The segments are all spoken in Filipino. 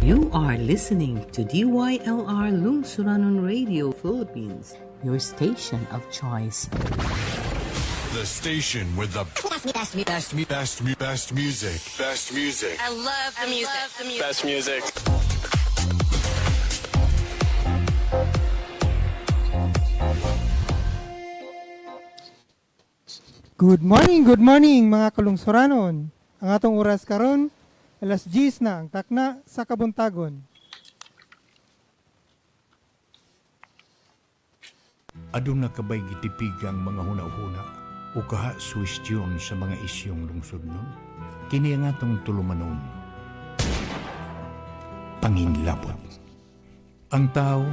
You are listening to DYLR Lungsuranon Radio Philippines, your station of choice. The station with the best music. Best music. I love the music. Best music. Good morning mga kalungsuranon. Ang atong oras karon, alas 10 na ang takna sa kabuntagon. Aduna kabay gitipigang mga huna-huna o kaha suwestyon sa mga isyong lungsod nun. Kini ang atong tulumanon. Panginlabot. Ang tao,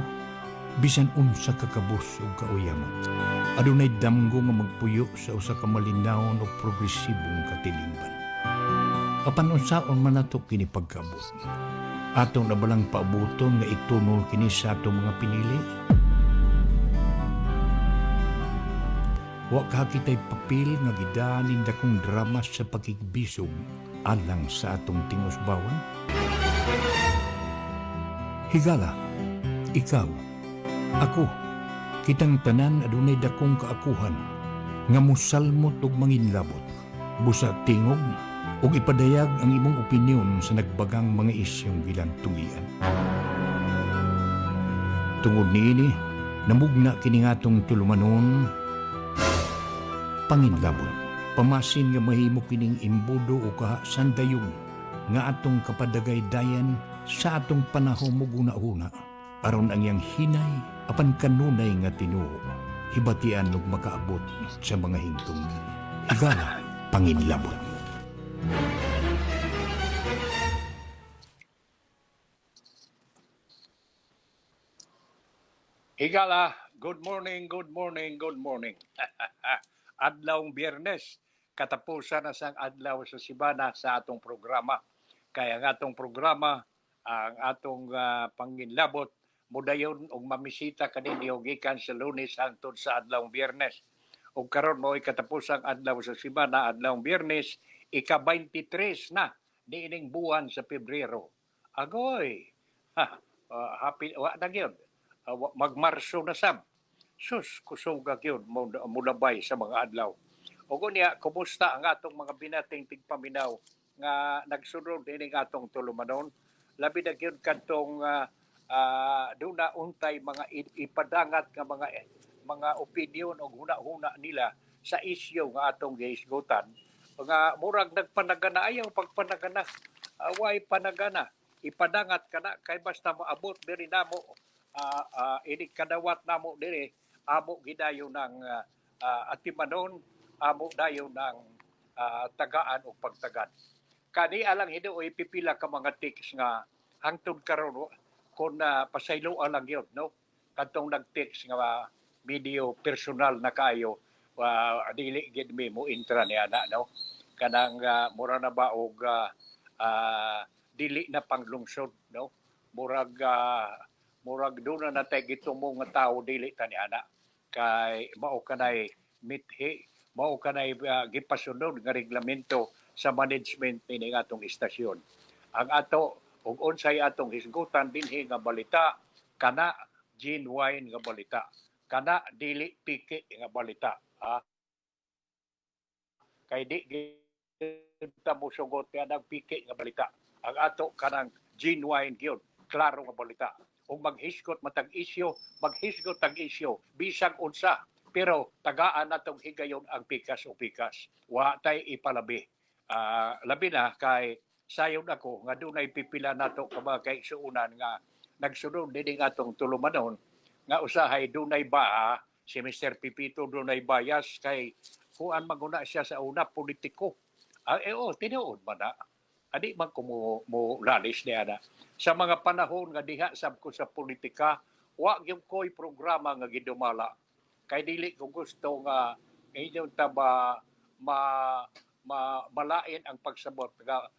bisan unsa kakabus o kauyamot. Adunay damgo nga magpuyo sa usa ka malinawon o progresibong katilingban. Apan unsaon man nato kini pagkaabot. Atong nabalang paabuton nga itunol kini sa atong mga pinili. Wa ka kita'y papel nga gidanin dakong drama sa pakigbisog alang sa atong tingusbawan. Higala, ikaw, ako, kitang tanan adunay dakong kaakuhan nga musalmot og manginlabot, busa tingog ug ipadayag ang imong opinyon sa nagbagang mga isyong gilantungian. Tungod niini, namugna kini ngatong tulumanon panginlabot. Pamasin nga mahimo kining imbudo o kaha sandayong nga atong kapadagay-dayan sa atong panahon mo guna-una aron ang iyang hinay apan kanunay nga tinuo hibatian ug makaabot sa mga hingtong igala panginlabot. Higala, good morning. Adlawng Biyernes, katapusan na sang adlaw sa Sibana sa atong programa. Kaya ang atong programa, ang atong panginlabot, mudayon og mamisita kaninyo gikan sa Lunes hangtod sa adlawng Biyernes. Ug karon mo'y katapusang adlaw sa Sibana, adlawng Biyernes, ika-23 na niining buwan sa Pebrero. Agoy! Happy, wa na gyud. Magmarso na sab. Sus, kusog ka yun, mulabay sa mga adlaw. O kunya, kumusta ang atong mga binating tigpaminaw nga nagsunod din ang atong tulumanon? Labi na yun kantong doon na untay mga ipadangat nga mga opinion o huna-huna nila sa isyo nga atong gihisgutan. Nga murag nagpanagana, ayaw pagpanagana, way panagana, ipadangat ka na, kay basta maabot diri namo, ini kadawat namo diri, amo gidayo ng atimanon, amo dayo ng tagaan o pagtagan. Kani alang hindi o ipipila ka mga tics nga hangtod karon kung pasaylo alang yun, no? Kantong nag-tics nga video personal na kayo, dili gid mi mo intra ni ana, no? Kanang mura na ba og dili na panglungsod, no? Murag doon na natay gitumo nga tao dili tani ana. Kay mao kanay mithi, mao kanay gipasunod nga reglamento sa management ni atong istasyon. Ang ato ug unsay atong hisgutan dinhi nga balita kana genuine nga balita, kana dili piki nga balita. Kay di kita mo sugot kaya nagpiki nga balita. Ang ato kanang genuine gyud, klaro nga balita. Ug maghisgot matag isyo, maghisgot tag isyo bisag unsa, pero tagaan natong higayon ang pikas o pikas. Wa tay ipalabi. Labi na kay sayon ako nga dunay pipila nato ka mga kaigsuunan nga nagsunod dinhi atong tulumanon nga usahay dunay ba si Mr. Pipito dunay bias kay kuan maguna siya sa una politiko. Tinuod man na. Adi man ko mo lalis niya na. Sa mga panahon nga diha sab ko sa politika, wa gyud ko'y programa nga gidumala. Kay dili ko gusto nga inyon ta malain ang pagsabot.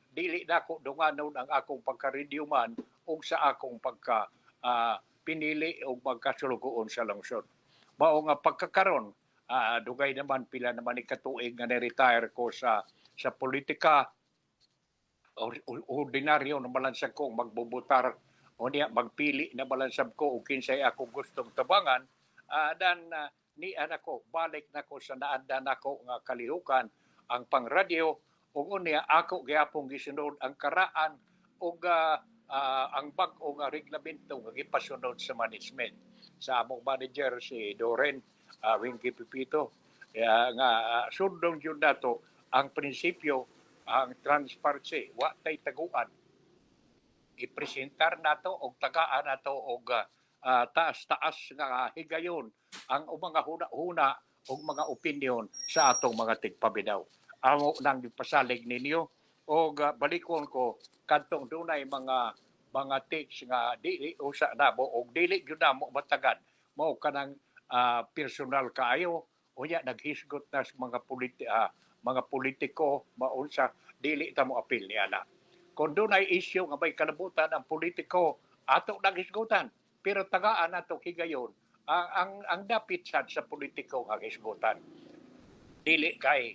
Dili na ko dunganon ang akong pagka-radio man ug sa akong pagka pinili o magkasulugoon sa lungsod. Mao nga pagkakaron, dugay naman pila naman ikatuig nga ni-retire ko sa politika. ordinaryo na balansag ko magbubutar o niya magpili na balansag ko o kinsay ako gustong tabangan, dan ni anak ko balik na ko sa naanda nako nga kalihukan ang pangradyo ug unya ako gyapon gisunod ang karaan ug ang bag-o nga reglamento nga gipasunod sa management sa among manager si Doren Winky Pipito nga sundong yun nato ang prinsipyo ang transparency wa tay taguan ipresentar nato og tagaan nato og taas-taas nga higayon ang mga huna-huna o mga opinion sa atong mga tigpaminaw. Amo nang gipasalig ninyo o balikon ko kantong dunay mga tips nga dili usa namo og dili gyud namo matagan mao kanang personal kaayo unya naghisgot na sa mga politiko maunsa dili ta mo apil niana. Kung dunay issue nga may kalabutan ang politiko ato naghisgutan pero tagaan nato higayon ang dapit sad sa politiko nga hisgutan dili kay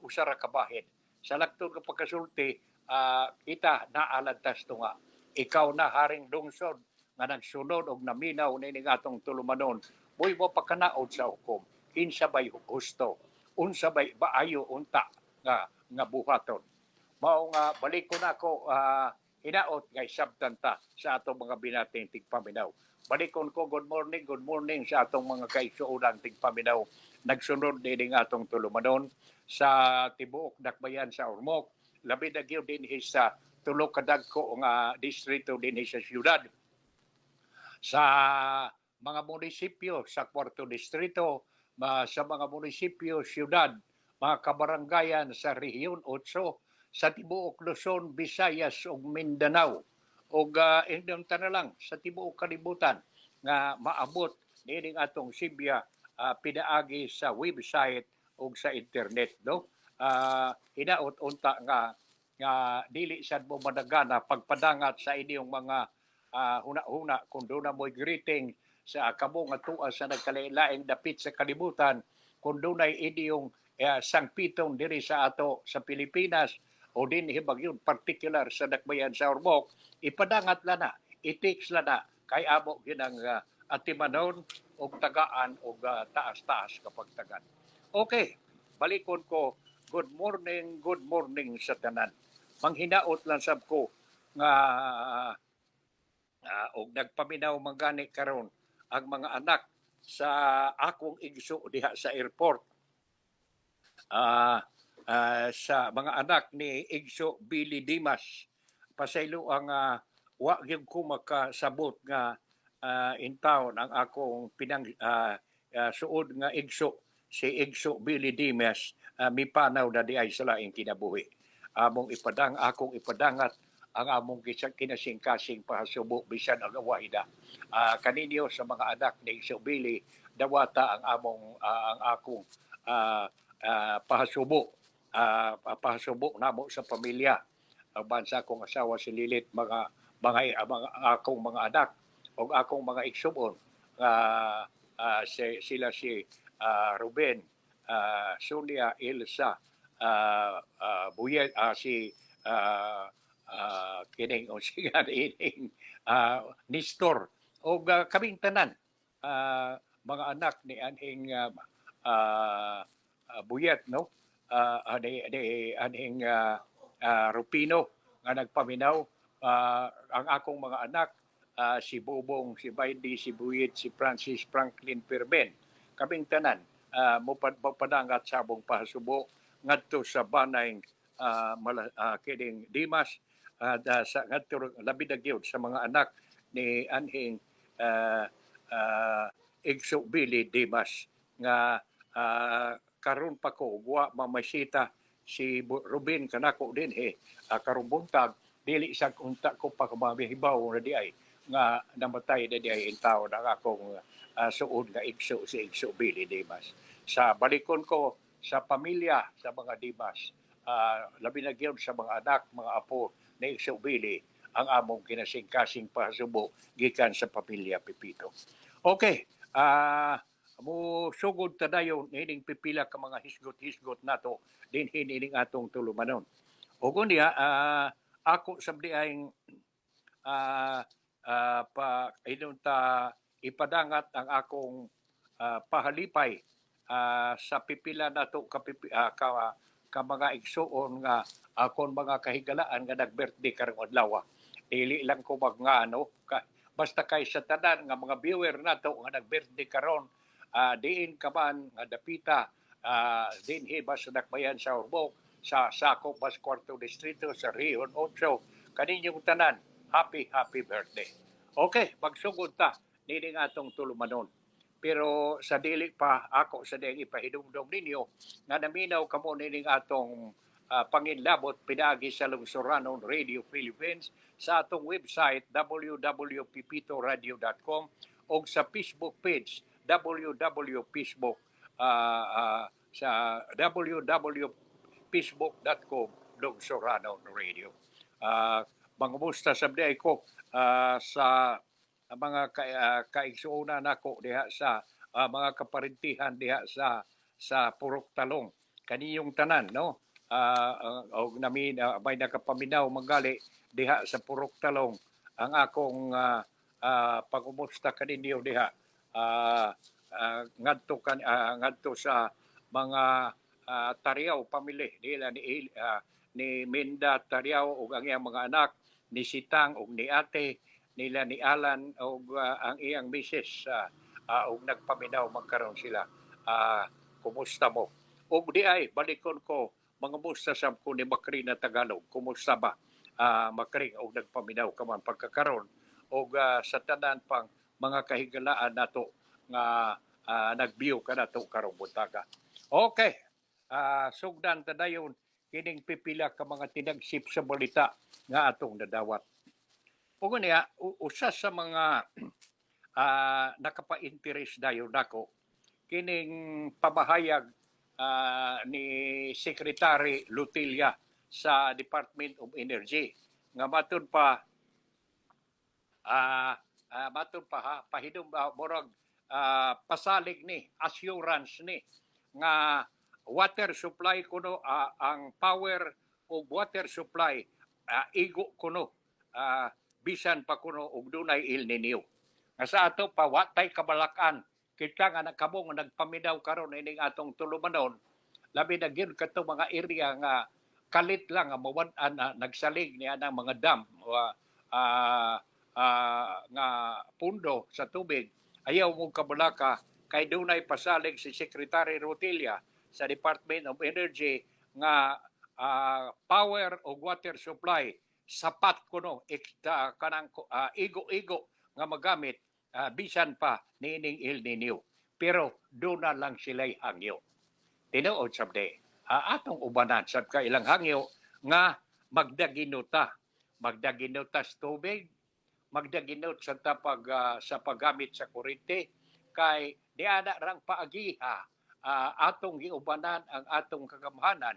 usara ka bahid sa laktod nga pagkasulti kita naalantas to nga ikaw na haring lungsod nga nagsunod og naminaw nining atong tulumanon boy mo pagkanaod sa hukom kinsa bay husto unsa bay baayo unta nga buhaton mao nga balik ko nako hinaot nga sabtanta sa atong mga binating tigpaminaw. Balikon ko good morning sa atong mga kaigsuonang tigpaminaw. Nagsunod din atong tulumanon sa tibuok dakbayan sa Ormoc, labi na gyud din sa tulo ka dagko nga distrito din sa syudad. Sa mga munisipyo sa 4 distrito, sa mga munisipyo syudad, mga kabarangayan sa rehiyon 8 sa tibuok Luzon, Visayas ug Mindanao ug indang tanan lang sa tibuok kalibutan nga maabot nining atong Sibya pinaagi sa website ug sa internet no hinaot unta nga dili sad mo madagana pagpadangat sa inyong mga huna-huna kung doon na mo'y greeting sa kamo nga tuwa sa nagkalain-laing dapit sa kalibutan kung doon ay inyong sangpitong diri sa ato sa Pilipinas o din hibagyon particular sa dakbayan sa Ormoc, ipadangat la na, i-text la na, kay amo ginang atimanon o tagaan o taas-taas kapag tagan. Okay, balikon ko, good morning sa tanan. Manghinaot lang sab ko nga og nagpaminaw mangani karon ang mga anak sa akong igso diha sa airport. Sa mga anak ni Igso Billy Dimas pasaylo ang wa gyud ko makasabot nga in town ang akong suod nga igso si Igso Billy Dimas mipanaw na di ay sa laing kinabuhi akong ipadangat ang among kinasing-kasing pahasubo bisan ang awahida kaninyo sa mga anak ni Igso Billy dawata ang akong pahasubo namo sa pamilya ang bansa kong asawa si Lilit mga akong mga anak o akong mga igsuon sila si Ruben Sonia Elsa Buyet si kining o sigan ining Nestor o kaming tanan mga anak ni anhing Buyet no aning Rupino nga nagpaminaw ang akong mga anak si Bobong, si Baidi, si Buyit, si Francis Franklin Perben kaming tanan mopadangat sabong pahasubo ngadto sa banay kining Dimas sa ngadto labi na gyud sa mga anak ni anhing Igso Billy Dimas nga karon pa ko wa mamasita si Ruben kanako din karong buntag dili sa unta ko pa mahibaw na di ay nga namatay na di ay in taon ang akong suod nga igso si Igso Billy Dimas. Sa balikon ko sa pamilya sa mga Dimas labi na gyud sa mga anak mga apo ni Igso Billy ang among kinasing-kasing pahasubo gikan sa pamilya Pipito. Okay, mo sugod tadayon nining pipila ka mga hisgot-hisgot nato din hinining atong tulumanon. O kunya ako sabdi ay inunta ipadangat ang akong pahalipay sa pipila nato ka mga igsuon nga akon mga kahigalaan nga nag-birthday karong adlaw. Dili lang ko basta kay sa tanan nga mga viewer nato nga nag-birthday karon diin ka man nga dapita dinhi ba sa Dakbayan sa Urbok, sa Sakop Bas Cuarto Distrito, sa Rion 8, kaninyong tanan, happy birthday. Okay, magsugod ta nini nga atong tulumanon. Pero sa dili pa ako sa ding ipahidumdum ninyo nga naminaw kamo nini nga atong panginlabot pinagi sa Lungsuranon Radio Philippines sa atong website www.pipitoradio.com o sa Facebook page www.facebook sa www.facebook.com Lungsuranon Radio. Mangumusta sabdi ko sa mga kaigsuuna nako diha sa mga kaparintihan diha sa Purok Talong. Kaniyong tanan no. Og namin may nakapaminaw magali diha sa Purok Talong ang akong pangumusta kaninyo diha ngadto sa mga Tariaw pamilya nila ni Minda Tariaw ug ang iyang mga anak, ni Sitang ug ni Ate nila ni Alan ug ang iyang misis ug nagpaminaw magkaroon sila. Kumusta mo? Ug di ay balikon ko mga musta sa ko ni Makrina Tagalog. Kumusta ba? Makring og nagpaminaw ka man pagkakaroon og sa tanan pang mga kahigalaan nato nga nag-view ka nato karong buntaga. Okay. Sugdan ta dayon kining pipila ka mga tinagsip sa balita nga atong nadawat. Ug niya usa sa mga nakapa-interest dayon nako kining pamahayag ni Secretary Lutilla sa Department of Energy nga matud pa pahidom murag pasalig ni assurance ni nga water supply kuno ang power o water supply igo kuno bisan pa kuno og dunay El Nino. Nga sa ato pa watay kabalakan kita nga nakamo nga nagpaminaw karon ining atong tulumanon labi na gyud kadto mga area nga kalit lang nga mawan-an nagsalig niya ng mga dam nga pundo sa tubig. Ayaw mong kabalaka kay dunay pasalig si Secretary Rutilla sa Department of Energy nga power o water supply sapat kuno kanang igo-igo nga magamit bisan pa niining El Nino. Pero doon na lang sila'y hangyo. Tinuod sabde, atong ubanan sab ka ilang hangyo nga magdaginuta sa tubig, magdaginot sa sa paggamit sa kuryente kay diana rang paagiha atong giubanan ang atong kagamhanan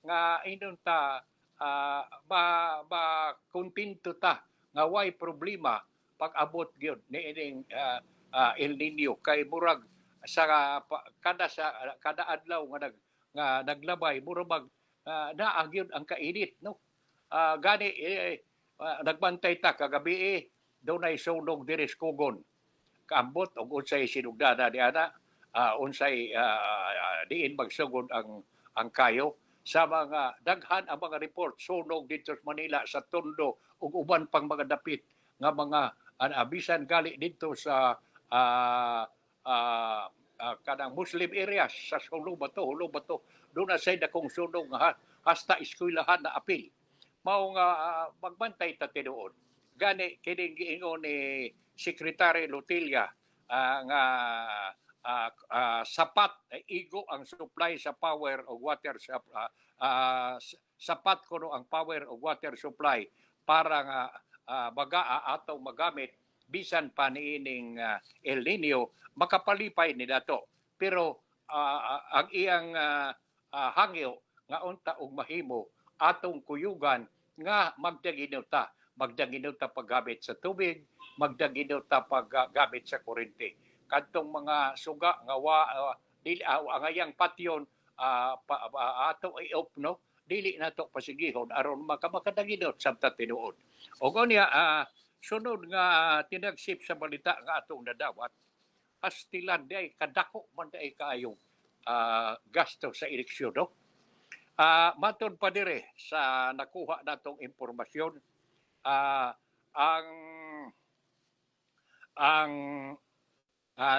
nga inon ta kontento ta nga way problema pag-abot gyud niining El Nino kay murag sa kada adlaw nga naglabay murag naa gyud ang kainit no. Gani nagbantay ta kagabi dunay sunog diri sa Kugon. Kaambot og unsay sinugdana di ana unsay diin magsugod ang kayo sa mga daghan ang mga report sunog dito sa Manila sa Tondo ug uban pang mga dapit nga mga bisan gali dito sa kanang Muslim areas sa Hulo Bato doon na say dakong sunog nga hasta eskwelahan na apil mao nga magbantay ta tinuod gani kining giingon ni Secretary Lutilla nga sapat igo ang supply sa power o water sapat kuno ang power o water supply para nga atong magamit bisan pa niining El Nino makapalipay ni dato pero ang iyang hangyo nga unta og mahimo atong kuyugan nga magdaginuta paggamit sa tubig, magdaginuta paggamit sa kuryente. Kadtong mga suga nga ang ayang patyon ato i-off no dili nato pasigihon aron makadaginot sabta tinuod. O niya sunod nga tinagsip sa balita nga atong nadawat, hastilan day kadako man day kaayong gasto sa eleksyon, no? Matod pa dire sa nakuha natong impormasyon, ang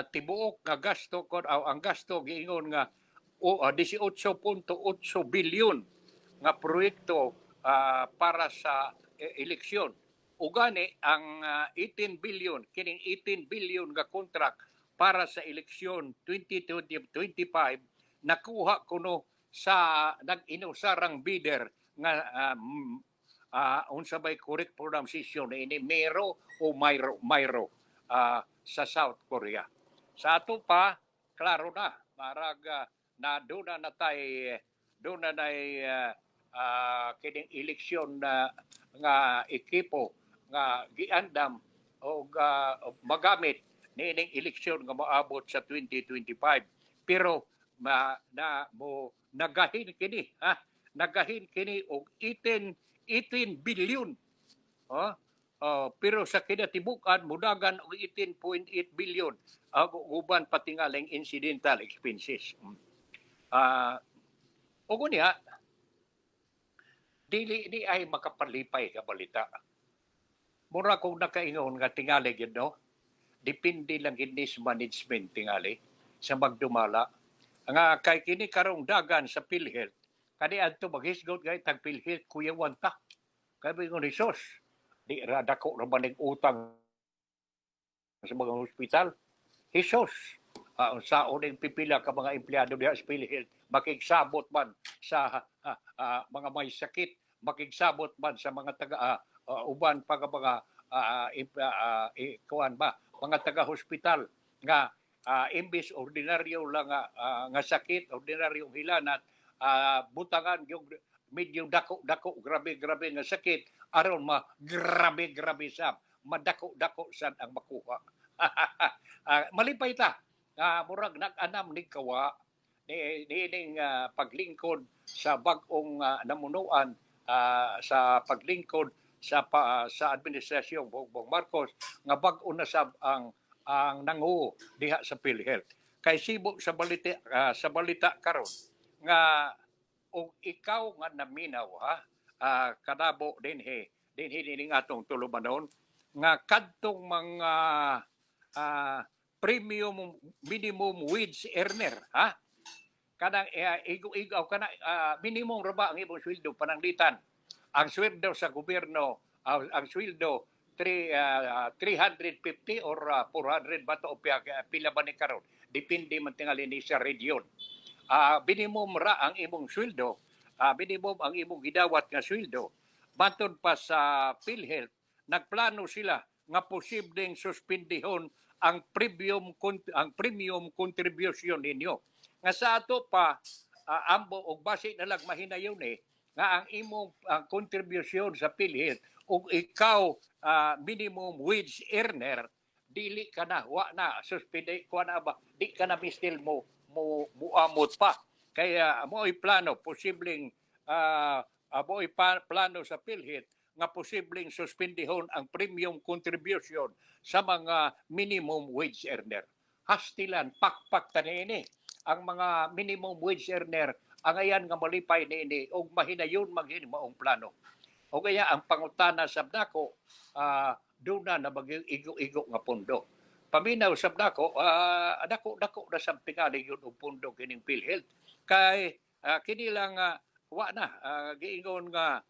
tibuok nga gasto ang gasto giingon nga 18.8 bilyon nga proyekto para sa eleksyon. Ugani ang 18 bilyon kining 18 bilyon nga contract para sa eleksyon 2025 nakuha kuno sa nag-inusarang bidder nga unsa bay correct pronunciation ini Mero o Myro sa South Korea. Sa ato pa klaro na marag na doon na kining eleksyon nga ekipo nga giandam o magamit niining eleksyon nga moabot sa 2025. Pero nagahin kini og 18 bilyon. Pero sa kinatibukan mudagan og 18.8 bilyon uban patingaling incidental expenses. O niya, dili ay makapalipay ka balita. Mura kung nakaingon nga tingali yun, no? Depende lang yun sa management tingali sa magdumala. Nga kay kini karong dagan sa PhilHealth, kani adto maghisgot gay tag PhilHealth kuya wanta. Kay bingon resource. Di ra dako ra maning utang sa mga hospital. Hisos. Sa uning pipila ka mga empleyado diha sa PhilHealth, makigsabot man sa mga may sakit, makigsabot man sa mga taga uban pa ka mga mga taga-hospital nga imbis ordinaryo lang nga sakit, ordinaryong hilanat, butangan yung medyo dako grabe nga sakit aron grabe sa madako sad ang makuha. Malipay ta. Murag nag-anam ni kawa niining paglingkod sa bag-ong namunuan sa paglingkod sa administrasyon Bongbong Marcos nga bag-o na sab ang nangu diha sa PhilHealth. Kay sibo sa balita karon nga og ikaw nga naminaw kadabo dinhi atong tulumanon nga kadtong mga premium minimum wage earner kanang igo kana minimum ra ba ang imong sweldo pananglitan. Ang sweldo sa gobyerno ang sweldo 350 or 400 ba to pila ba ni karon depende man tingali ni sa region. Minimum ra ang imong sweldo, minimum ang imong gidawat nga sweldo. Bantod pa sa PhilHealth, nagplano sila nga posibleng suspendihon ang premium contribution ninyo. Nga sa ato pa ambo og base na lang mahinayon nga ang imong contribution sa PhilHealth ug ikaw minimum wage earner dili ka na wa na suspende ko na ba di ka na mistil mo muamot pa kaya mo plano posibleng plano sa PhilHealth nga posibleng suspendihon ang premium contribution sa mga minimum wage earner. Hastilan pakpak tanini ang mga minimum wage earner ang ayan nga malipay niini og mahinayon maghimo plano. O kaya ang pangutana sab nako doon na mag-igo-igo nga pondo. Paminaw sab nako dako na sab tingali yun og pondo kining PhilHealth kay kini lang wa na giingon nga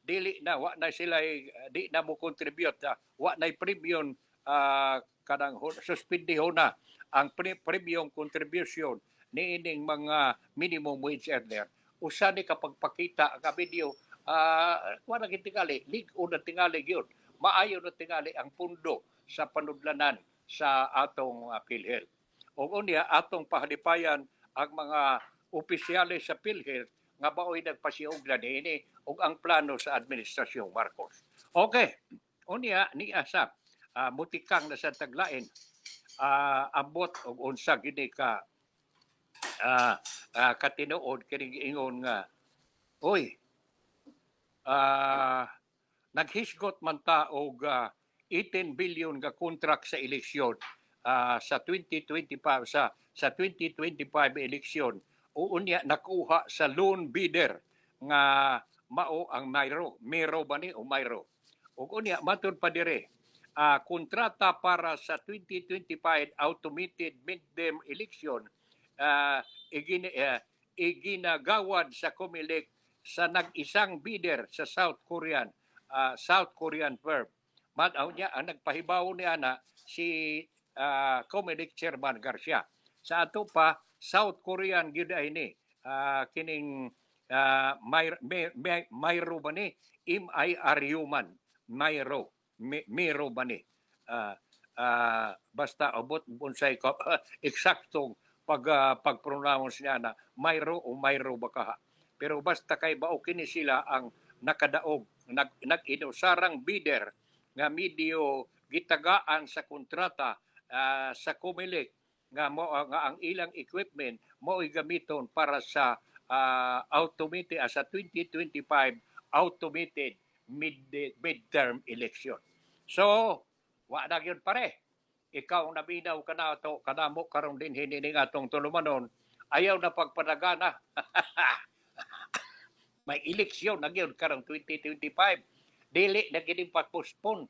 dili na sila di na mo contribute wa na premium kanang suspendihon na ang premium contribution niining mga minimum wage earner. Usa ni kapag pakita ang video wala gitingali lig-o na tingali gyud maayo na tingali ang pundo sa panudlanan sa atong PhilHealth. O unya atong pahalipayan ang mga opisyales sa PhilHealth nga baoy nagpasiuglan niini og ang plano sa administrasyong Marcos. Okay, unya ni asa mutikang na sa taglain abot og unsa gini ka katinuod kining ingon nga, oy, naghisgot man ta og 18 billion nga contract sa eleksyon sa 2025 sa 2025 eleksyon. Unya nakuha sa loan bidder nga mao ang Miro ba ni o Miro. Ug unya matud pa dire kontrata para sa 2025 automated midterm election iginagawad sa COMELEC sa nag-isang bidder sa South Korean firm. Madaw niya ang nagpahibaw niya na si COMELEC Chairman Garcia. Sa ato pa South Korean gyud ni kining Miro ba ni? M-I-R-U man. Miro ba ni? Basta abot unsay eksaktong pag-pronounce niya na Miro o Miro ba kaha. Pero basta kay bao kini sila ang nakadaog, nag-inusarang bidder nga medyo gitagaan sa kontrata sa COMELEC nga ang ilang equipment mo'y gamiton para sa automated sa 2025 automated midterm election. So, wa na gyud pare. Ikaw naminaw ka na to kanamo karon din hinining atong tulumanon, ayaw na pagpadagana. May eleksyon na gyud karong 2025. Dili na gid pa-postpone.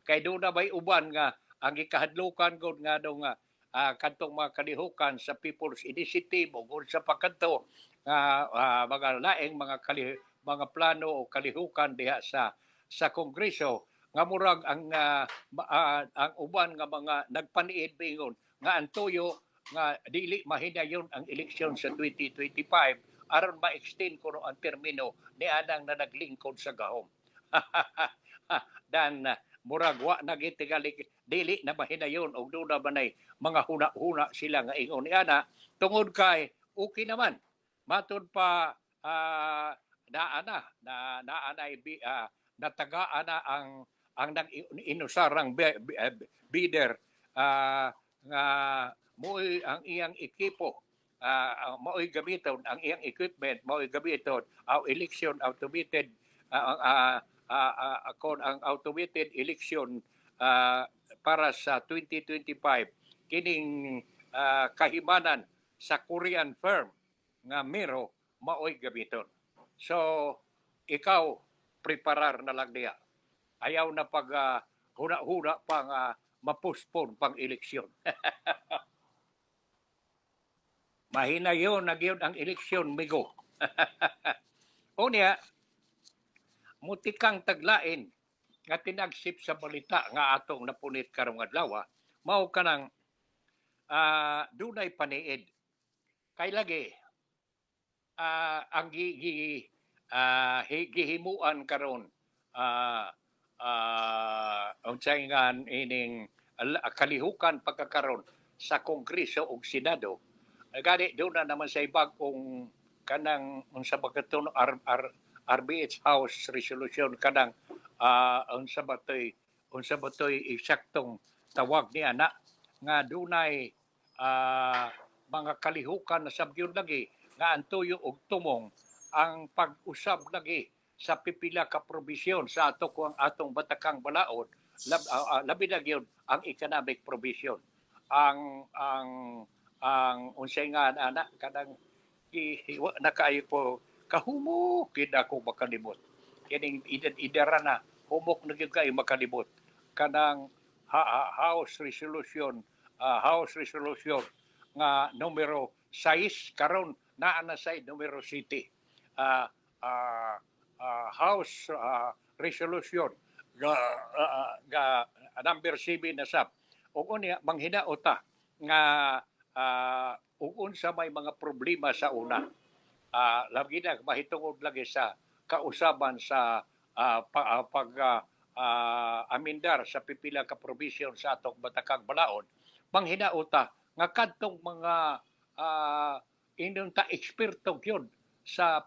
Kay do na may uban nga ang ikahadlukan gud nga do nga kantong mga kalihukan sa People's Initiative o sa pagkanto mga laing mga plano o kalihukan diha sa Kongreso nga murag ang uban nga mga nagpaniid bingon nga antuyo nga dili mahinayon ang eleksyon sa 2025 aron ma-extend kuno ang termino ni anang na naglingkod sa gahom. Dan murag wa na gitigali dili na mahinayon og duda banay mga huna-huna sila nga ingon ni ana tungod kay okay naman matud pa natagaan na ang nag-inusarang bidder nga mo'y ang iyang ekipo mo'y gamiton ang iyang equipment mo'y gamiton ang election automated ang automated election para sa 2025 kining kahimanan sa Korean firm nga Miro maoy gamiton. So ikaw preparar na lang diya. Ayaw na pag huna-huna pang ma-postpone pang eleksyon. Mahina yun, nagyon ang eleksyon, migo. Unya, mutikang taglain nga tinagsip sa balita nga atong napunit karong adlaw, mao kanang dunay paniid. Kay lagi, ang gihimuan karon unsay nga ining kalihukan pagkakaron sa Kongreso ug Senado gani doon na naman sa bag-ong kanang unsa ba katon RBH House Resolution kanang unsa ba toy eksaktong tawag ni ana nga dunay mga kalihukan na sabgyud lagi nga antuyo og tumong ang pag-usab lagi sa pipila ka probisyon sa ato ko ang atong batakang balaod labi na gyud ang economic provision ang unsay nga ana kanang nakaayo ko kahumok gid ako makalimot kining idara na humok na gyud kay makalimot kanang House Resolution nga numero 6 karon naa na say numero 7 House Resolution ga number 7 na sab ug unya manghinaota nga ug unsa may mga problema sa una lagi na mahitungod lagi sa kausaban sa amendar sa pipila ka provision sa atong batakang balaod manghinaota nga kadtong mga inunta eksperto gyud sa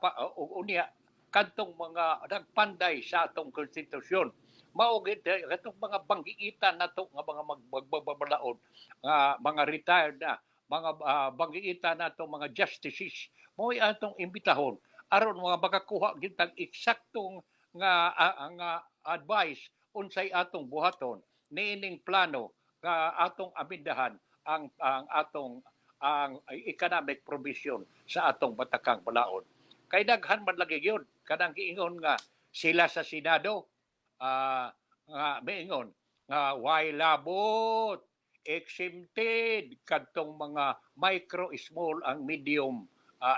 unya kadtong mga nagpanday sa atong konstitusyon mao gid katong mga banggiitan nato nga mga magbabalaod nga mga retired na mga bangiita nato mga justices mo'y atong imbitahon aron mga makakuha gitag eksaktong nga advice unsay atong buhaton niining plano nga atong amindahan ang atong ang economic provision sa atong batakang balaod. Kay daghan man lagi gyud kanang giingon nga sila sa Senado nga miingon nga why labot exempted kadtong mga micro, small ang medium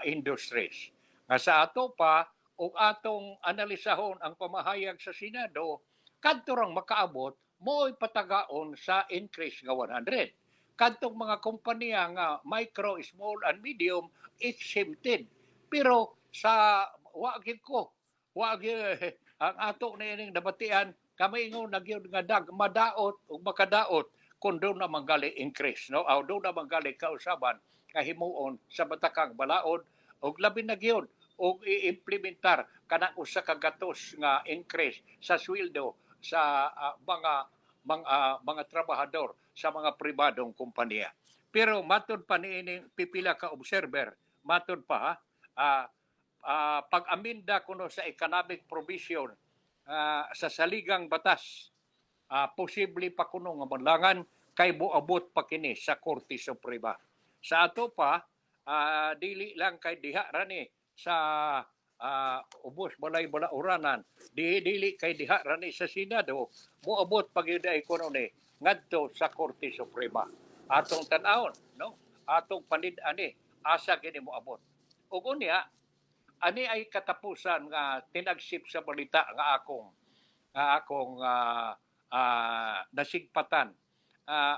industries. Nga sa ato pa ug atong analisahon ang pamahayag sa Senado kadto rang makaabot mo'y patagaon sa increase nga 100. Kadtong mga kompanya nga micro, small and medium exempted. Pero sa wagid ang ato na ining nabatian kami ingon nagyud nga madaot ug makadaot kung doon na manggali increase no aw doon na manggali kausaban kahimuon sa batakang balaod ug labi na gyud og i-implementar kanang usa ka gatos nga increase sa sweldo sa mga trabahador sa mga pribadong kompanya. Pero matud pa niining pipila ka observer, matud pa pag-aminda kuno sa economic provision sa saligang batas, posible pa kuno nga madlangan kay buabot pa kini sa Korte Suprema. Sa ato pa, dili lang kay diha rani sa ubos balay balauranan, dili kay diha rani sa Senado, moabot pa gyud ay kuno ni ngadto sa Korte Suprema. Atong tan-awon, no? Atong panid-ani asa kini moabot. Ug unya ani ay katapusan nga tinagsip sa balita nga akong nasigpatan.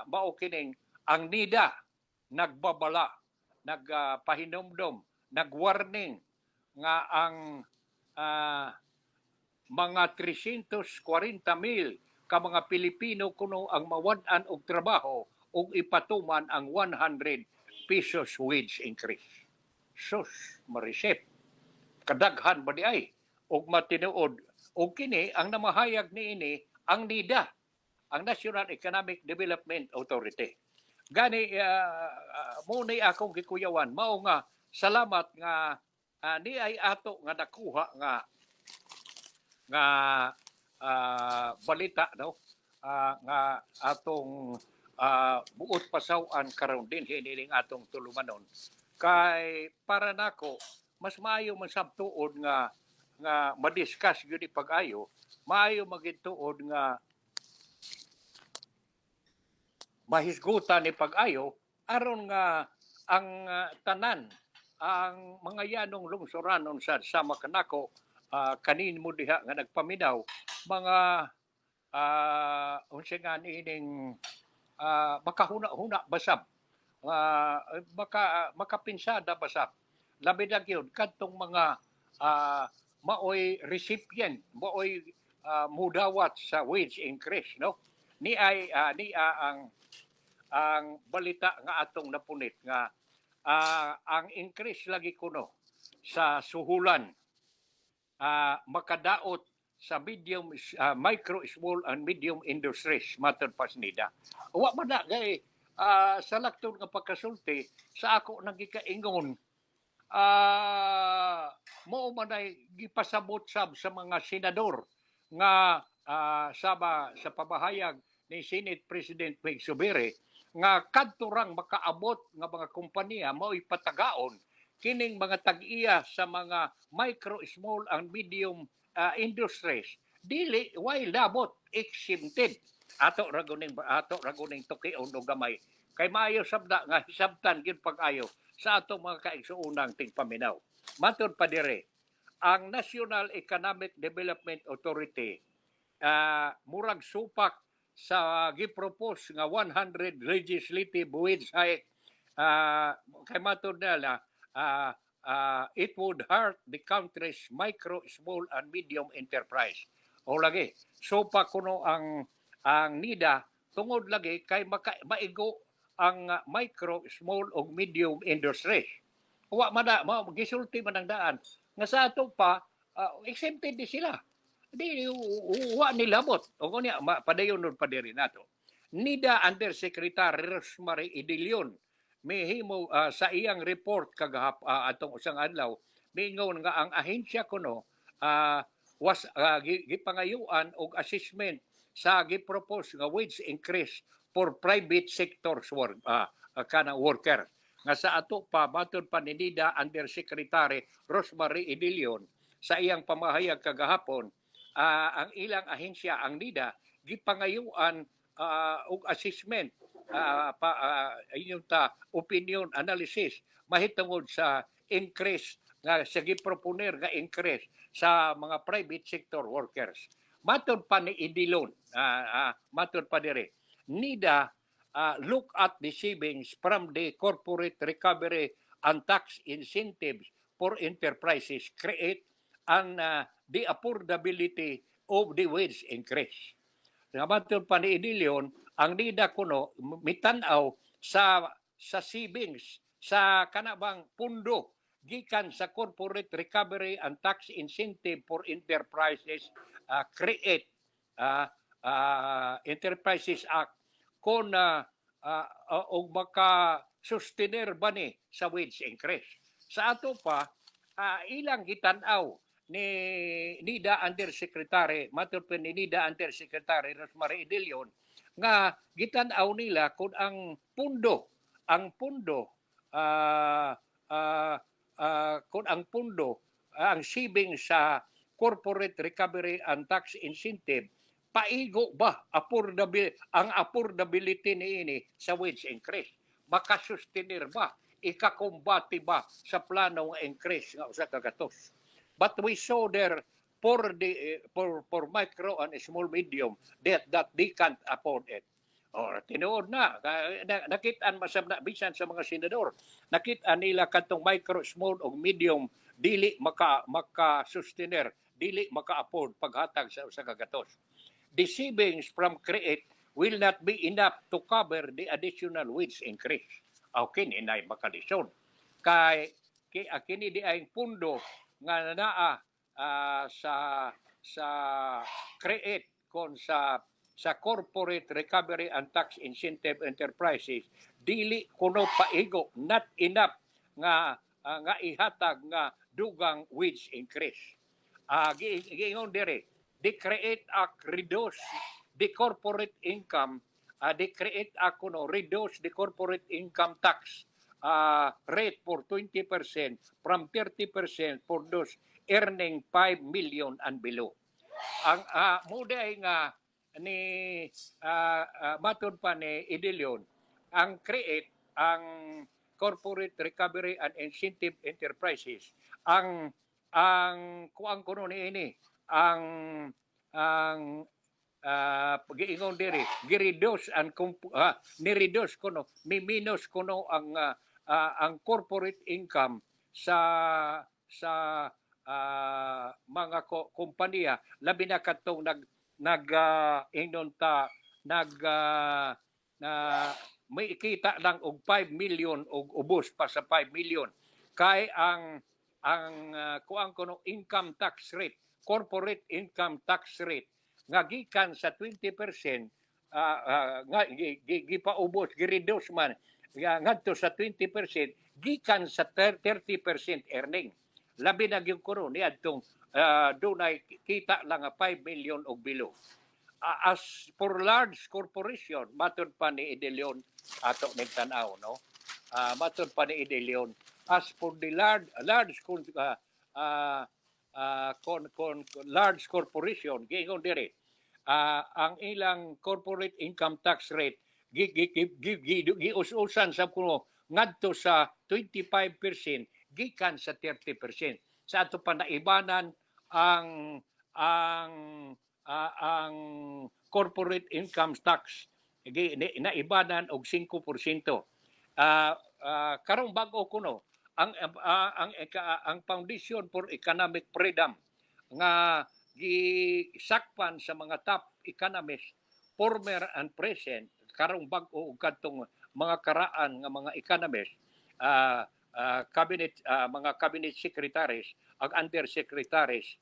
Mao kining ang NIDA nagbabala, nagpahinumdom, nagwarning nga ang mga 340,000 ka mga Pilipino kuno ang mawad-an og trabaho ug ipatuman ang 100 pesos wage increase. Sus, marisip. Kadaghan ba di ay og matinuod og kini ang namahayag niini ang NIDA, ang National Economic Development Authority. Gani mo ni akong gikuyawan mao nga salamat nga ni ay ato nga nakuha nga balita no nga atong buot pasawan karon din hiniling atong tulumanon kay para nako mas maayo man sabtuon nga madiscuss gyud pag-ayo, maayo magituod nga mahisgutan ni pag-ayo aron nga ang tanan ang mga yanong lungsuranon sa sama kanako kanin mo diha nga nagpaminaw mga unsa nga niining makahuna-huna basab makapinsada basab labi na gyud kadtong mga maoy recipient maoy mudawat sa wage increase no ni ang balita nga atong napunit nga ang increase lagi kuno sa suhulan makadaot sa medium micro, small and medium industries matod pa NIDA. Wa man na kay sa laktod nga pagkasulti sa ako nagikaingon mo man ay gipasabot sab sa mga senador nga sama sa pamahayag ni Senate President Mig Subiri nga kadto rang makaabot nga mga kompanya mao'y patagaon kining mga tag-iya sa mga micro, small and medium industries dili way labot exempted ato raguning tukion o gamay kay maayo sabda nga hisabtan gyud pag-ayo sa atong mga kaigsuunang tingpaminaw. Matud pa dire ang National Economic Development Authority murag supak sa gipropose nga 100 legislative wage hike kay matud nila it would hurt the country's micro, small and medium enterprise. O lagi, supak kuno ang NIDA tungod lagi kay maigo ang micro, small ug medium industries. Wa man gisulti man ang daan nga sa ato pa exempted di sila. Di wa nilabot. O kunya padayon pa diri nato. NIDA Undersecretary Rosemary Idilion mihimo sa iyang report atong usang adlaw mingon nga ang ahensya kuno was gipangayuan og assessment sa gipropose nga wage increase for private sectors kanang worker nga sa ato pa baton pa ni NIDA Undersecretary Rosemary Idilion sa iyang pamahayag kagahapon ang ilang ahensya ang NIDA gipangayuan og assessment inyong opinion analysis mahitungod sa increase nga sa giproponer nga increase sa mga private sector workers. Matod pa ni Idilon, matod pa dire, NIDA look at the savings from the corporate recovery and tax incentives for enterprises create and the affordability of the wage increase. Matod pa ni Idilon, ang NIDA kuno mitanaw sa savings sa kanabang pundo gikan sa Corporate Recovery and Tax Incentive for Enterprises create Enterprises Act kung og maka sustainer ba ni sa wage increase. Sa ato pa ilang gitanaw ni NIDA Undersecretary matod ni NIDA Undersecretary Rosemary Idilion nga gitanaw nila kung ang pundo ang savings sa Corporate Recovery and Tax Incentive paigo ba ang affordability niini sa wage increase, makasustenir ba, ikakumbati ba sa plano ng increase nga usa ka gatos. But we saw there for micro and small medium that they can't afford it. Or tinuod na nakitaan masabna bisan sa mga senador, nakita nila kadtong micro, small ug medium dili maka-sustainer, dili maka-afford paghatag sa usa ka gatos. The savings from CREATE will not be enough to cover the additional wage increase. Okay, inay makalisod. Kay kini di ay pundo nga naa sa CREATE kon sa Corporate Recovery and Tax Incentive Enterprises dili kuno paigo, not enough nga ihatag nga dugang wage increase. Giingon dire, the CREATE Act reduce the corporate income, the CREATE Act reduce the corporate income tax rate for 20% from 30% for those earning 5 million and below. Ang muday nga ni matod pa ni Idilion, ang CREATE, ang Corporate Recovery and Incentive Enterprises, ang kuang kuno niini ang giingon diri gi-reduce and ni-reduce kuno mi-minus kuno ang corporate income sa mga kompanya labi na kadtong may kita lang og 5 million og ubos pa sa 5 million kay ang kuang kuno income tax rate, corporate income tax rate nga gikan sa 20% nga gipaubos gi-reduce man ngadto sa 20% gikan sa 30% earning. Labi na gyud kuno ni adtong dunay kita lang nga 5 million og below. As for large corporation, matod pa ni Idilion ato ning tan-aw, no? Matod pa ni Idilion, as for the large corporation, giingon dire ang ilang corporate income tax rate gius-usan sa kuno ngadto sa 25% gikan sa 30%. Sa ato pa naibanan ang corporate income tax naibanan og 5%. Karong bag-o kuno ang Foundation for Economic Freedom nga gisakpan sa mga top economists, former and present, karong bag-o ug kadtong mga karaan nga mga economists, mga cabinet secretaries ag undersecretaries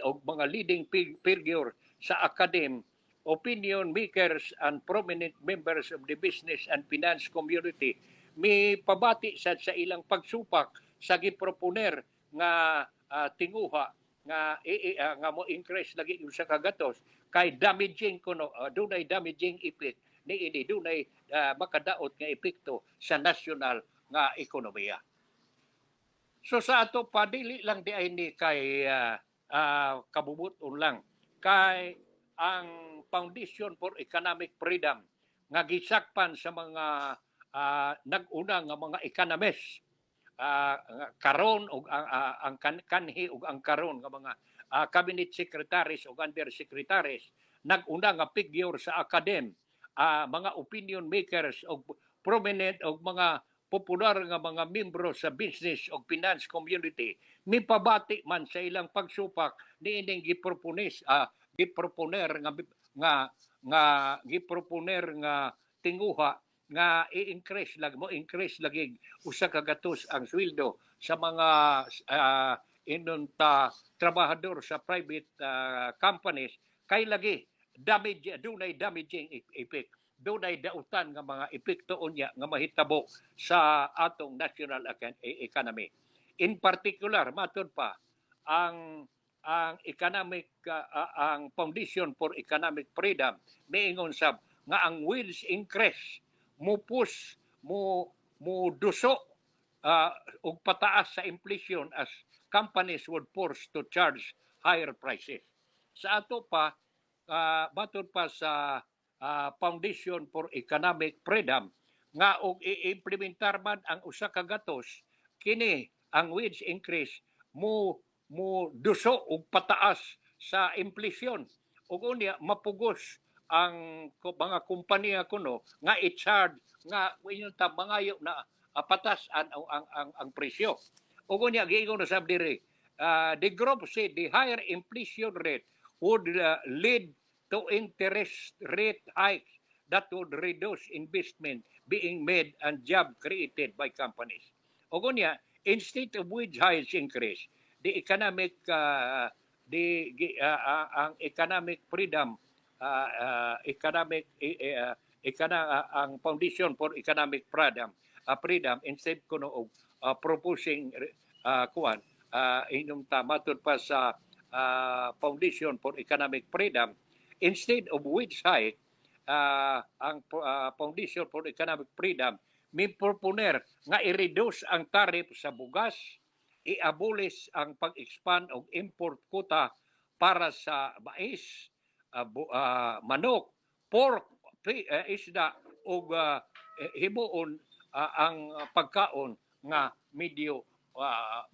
og mga leading figure sa academe, opinion makers and prominent members of the business and finance community may pabati sa ilang pagsupak sa giproponer nga tinguha nga mo increase lagi yung sa kagatos kay damaging kuno dunay damaging effect niini dunay makadaot nga epekto sa nasyonal nga ekonomiya. So sa ato pa dili lang di ay ni kay kabubuton lang kay ang Foundation for Economic Freedom nga gisakpan sa mga nag-una nga mga economists karon og ang kanhi og ang karon nga mga cabinet secretaries o undersecretaries nag-una nga figure sa academe mga opinion makers o prominent o mga popular nga mga membro sa business o finance community mipabati man sa ilang pagsupak niining giproponer nga tinguha nga i-increase lagi usa ka gatos ang sweldo sa mga trabahador sa private companies kay lagi dunay damaging effect dunay dautan nga mga epekto unya nga mahitabo sa atong national economy. In particular matud pa ang economic ang Foundation for Economic Freedom miingon sab nga ang wage increase mo duso og pataas sa inflation as companies would force to charge higher prices. Sa ato pa matud pa sa Foundation for Economic Freedom nga og i-implementar man ang usa ka gatos kini ang wage increase mo duso og pataas sa inflation ug unya mapugos ang mga kompanya kuno nga i-charge nga inyo ta mangayo na patasan ang presyo. Ug unya giingon na sab diri the group said the higher inflation rate would lead to interest rate hikes that would reduce investment being made and job created by companies. Ug unya instead of wage hikes increase the economic ang economic freedom ang Foundation for Economic Freedom instead kuno proposing inyong tamatod pa sa Foundation for Economic Freedom instead of wage hike ang Foundation for Economic Freedom may proponer nga i-reduce ang tariff sa bugas, i-abolish ang pag-expand og import quota para sa mais, manok, pork, isda ug himuon ang pagkaon nga medyo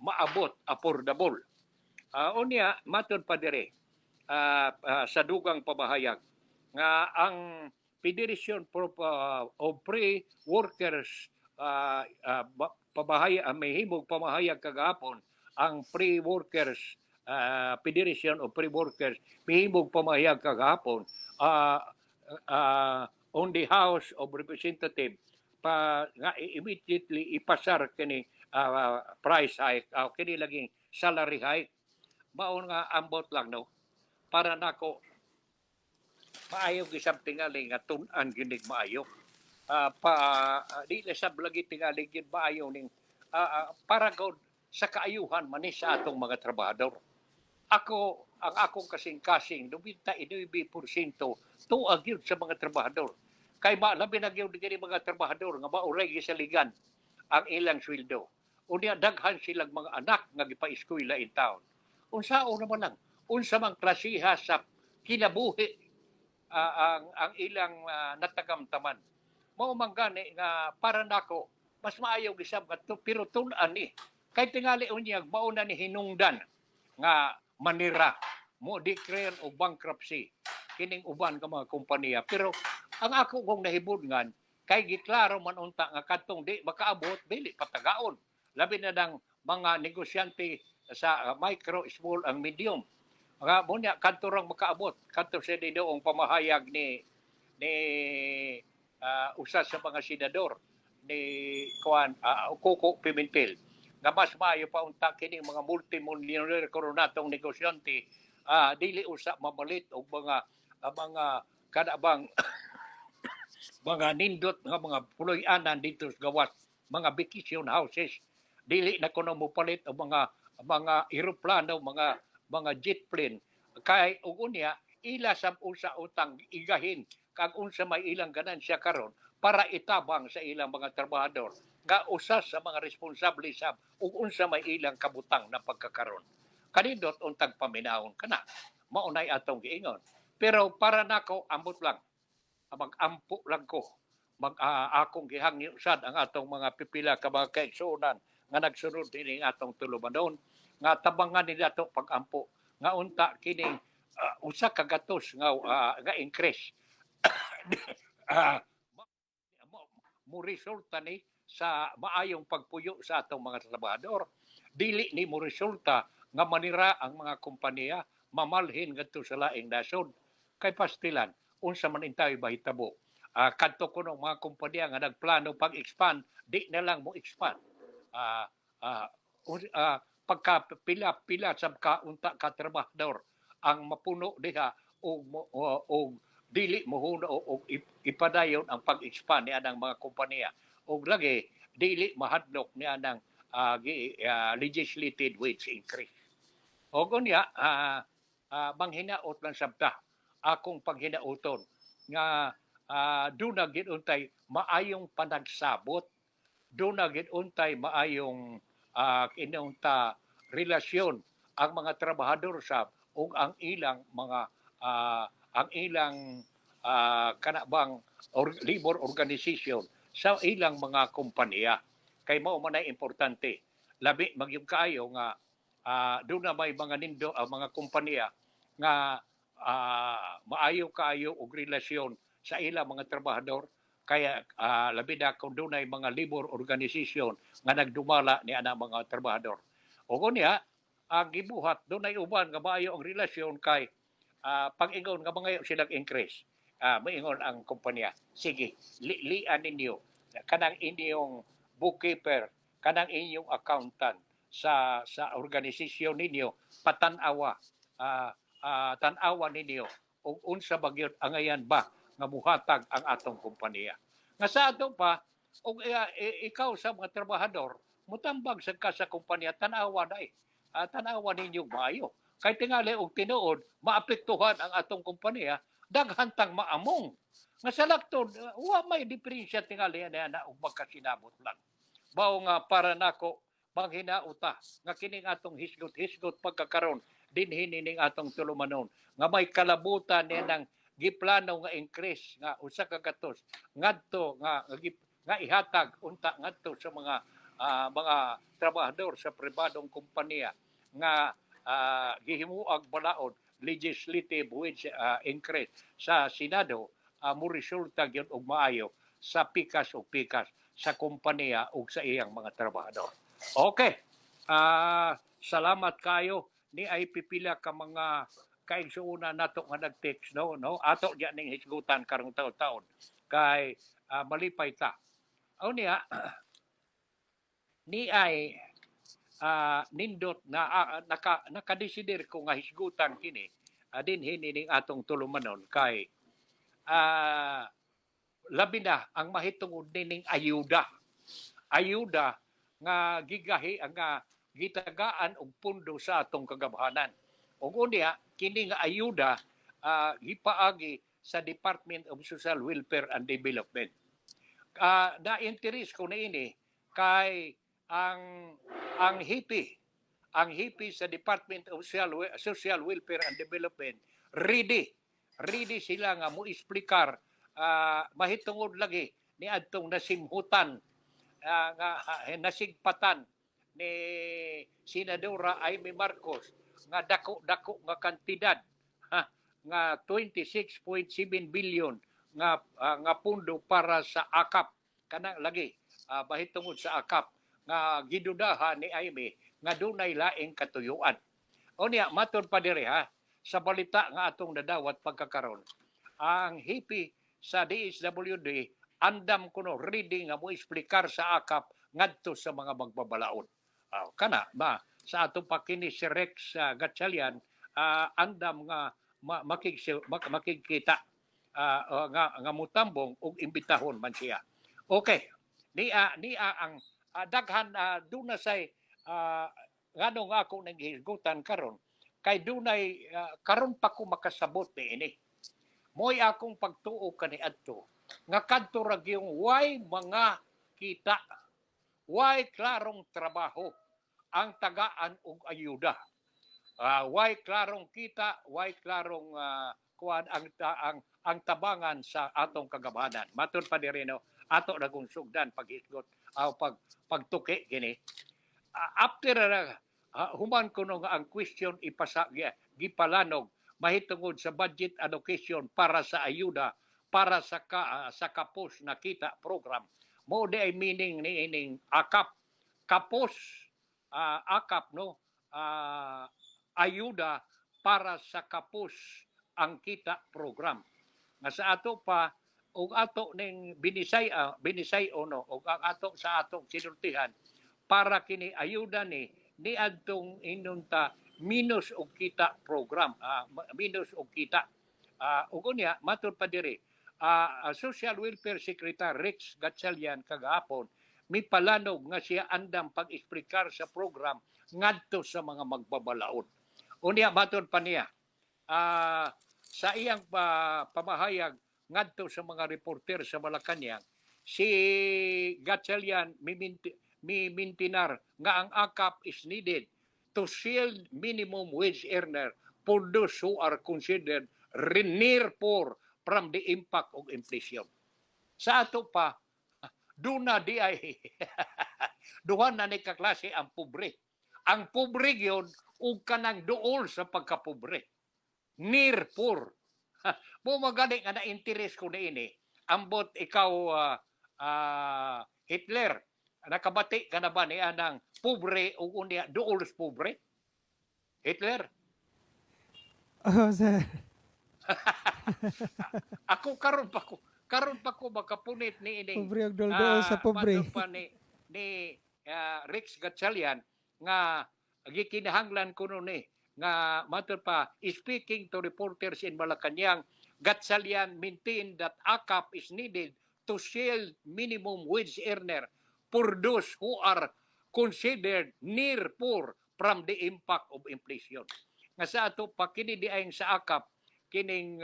maabot, affordable. Unya matud pa dire sa dugang pamahayag nga ang Federation of Pre-Workers mahimog pamahayag kagahapon ang Pre-Workers Federation of Pre-Workers mahimog pamahayag kagahapon on the House of Representatives nga immediately ipasar kini price hike kini laging salary hike maon nga ambot lang no para nako maayo gisab tingali nga tun-an ginig maayo di na sab lagi tingali gid maayo ning para god sa kaayuhan man sa atong mga trabahador. Ang akong kasing-kasing 99% tuag yun sa mga trabahador. Kay labi na gyud kini mga trabahador nga mauray gisaligan ang ilang sweldo. Unya daghan silang mga anak nga gipa-eskwela in town. Unsao naman lang unsa man klasiha sa kinabuhi ang ilang natagamtaman. Mao man gani nga para nako mas maayo gisab pero tun-an ni kay tingali unyag mao na ni hinungdan nga manira mo declare og bankruptcy kining uban ka mga kompanya pero ang ako kung nahibudngan kay giklaro man unta nga kadtong di makaabot dili patagaon labi na dang mga negosyante sa micro, small ang medium nga mo nya kadto rang makaabot kadto sa didoong pamahayag ni usa sa mga senador ni Coco Pimentel nga mas maayo pa unta kining mga multimillionaire koronatong negosyante dili usa mamalit og mga kadabang mga nindot nga mga puloy-anan dito sa gawas mga vacation houses. Dili na kuno mo palit ang mga eroplano, mga jet plane. Kay ug unya ila sab usa utang igahin kag unsa may ilang ganansya karon para itabang sa ilang mga trabahador nga usa sa mga responsable sab ug unsa may ilang kabutang na pagkakaron. Kanindot untag paminahon kana. Maunay atong giingon. Pero para nako ambot lang. Mag-ampo lang ko. Akong gihangyo sad ang atong mga pipila ka mga kaigsuonan nga nagsunod ini atong tulumanon nga tabangan nila ato pag-ampo nga unta kining usa ka gatos nga increase mo resulta ni sa maayong pagpuyo sa atong mga trabahador. Dili ni mo resulta nga manira ang mga kompanya mamalhin ngadto sa laing nasod. Kay pastilan, unsa man intay bahitabo. Kadto ko ng mga kompanya nga nagplano pag-expand, di na lang mo expand. Pagka pila sab ka unta ka trabahador ang mapuno diha og dili mohuno og ipadayon ang pag-expand niya ng mga kompanya. Og lagi dili mahadlok niya ng legislated wage increase. O kunya manghinaot lang sabta akong paghinauton nga do na gid untay maayong panagsabot, do na gid untay maayong kinunta relasyon ang mga trabahador sab ug ang ilang mga ang ilang kanabang labor organization sa ilang mga kompanya. Kay mao man ay importante. Labi magyud kaayo nga doon na may mga nindo mga kompanya nga maayo kaayo og relasyon sa ilang mga trabahador. Kaya labi na kung doon ay mga labor organization nga nagdumala ni ana mga trabahador. O kunya, ang gibuhat, doon ay uban nga maayo ang relasyon kay pag-ingon nga mga silang increase. Maingon ang kumpanya, sige, lian ninyo, kanang inyong bookkeeper, kanang inyong accountant sa organisasyon ninyo, patanawa, tanawa ninyo, o unsa bagyot angayan ba nga muhatag ang atong kumpanya. Nga sa ato pa, o ikaw sa mga trabahador, mutambag sa ka sa kumpanya, tanawa na tanawa ninyo maayo. Kay tingali og tinuod, maapektuhan ang atong kumpanya, daghantang maamong. Nga sa laktod, wa may diferensya tingali na og magkasinabot lang. Bao nga para nako manghinauta nga kining atong hisgot-hisgot pagkakaron dinhi ning atong tulumanon nga may kalabutan ni nang giplano nga increase nga usa ka gatos ngadto nga ihatag unta ngadto sa mga trabahador sa pribadong kompanya nga gihimuag balaod legislative wage increase sa Senado mo resulta gyud og maayo sa pikas o pikas sa kompanya ug sa iyang mga trabahador. Okay. Salamat kayo ni ay pipila ka mga kaigsuuna nato nga nag-text no ato diyan ning hisgutan karong taon-taon kay malipay ta. Aw niya ni ay nindot na nakadesider ko nga hisgutan kini dinhi ning atong tulumanon kay labi na ang mahitungod ning ayuda nga gigahi nga gitagaan og pundo sa atong kagabahanan. Ug unya kini nga ayuda gipaagi sa Department of Social Welfare and Development. Na-interest ko na ini kay ang HIPI sa Department of Social Welfare and Development ready sila nga mo explicar mahitungod lagi ni adtong nasimhutan nga nasigpatan ni Senadora Amy Marcos nga dako nga kantidad nga 26.7 billion nga pundo para sa AKAP kana lagi mahitungod sa AKAP nga gidudahan ni Amy nga dunay laing katuyuan. Unya matud pa diri sa balita nga atong nadawat pagkakaron. Ang HIPI sa DSWD andam kuno ready nga mo explicar sa AKAP ngadto sa mga magbabalaod. Kana ba sa atong pakini si Rex Gatchalian andam nga makikita nga mutambong og imbitahon man siya. Okay. Niya ang daghan duna say ngano nga ako naghisgutan karon kay dunay karon pa ko makasabot ni ini. Mo'y akong pagtuo kaniadto nga kadto ra gyung why mga kita, why klarong trabaho ang tagaan og ayuda. Why klarong kita, why klarong kuan ang tabangan sa atong kagabanan. Matud pa diri no, ato na kung sugdan paghisgot pagtuki gini. After human ko no nga ang question gipalanog mahitungod sa budget allocation para sa ayuda para sa kapos na kita program. Mo di ay meaning ni ining kapos akap no ayuda para sa kapos ang kita program. Nga sa ato pa og ato ning binisay no og ang ato sa atong sinultihan para kini ayuda ni adtong inunta minus og kita program, minus og kita. Ug unya matud pa diri Social Welfare Secretary Rex Gatchalian kagahapon mipalanog nga siya andam pag-explicar sa program ngadto sa mga magbabalaod. Unya matud pa niya sa iyang pamahayag ngadto sa mga reporter sa Malacañang, si Gatchalian mimintinar nga ang AKAP is needed to shield minimum wage earner for those who are considered near poor from the impact of inflation. Sa ato pa, duna di ay duhan na ni kaklase ang pobre. Ang pobre yun, ug kanang duol sa pagkapobre. Near poor. Mo magani nga na-interest ko na ini, ambot ikaw Hitler, nakabati ka na ba niya ng pobre o unya duol sa pobre? Hitler? Oh, sir. Ako karon pa ko makapunit ni ining Pobre og duol sa pobre. pa ni Rex Gatchalian nga gikinahanglan kuno ni nga matud pa speaking to reporters in Malacañang, Gatchalian maintained that AKAP is needed to shield minimum wage earner for those who are considered near poor from the impact of inflation. Nga sa ato pa kini diayong sa AKAP kining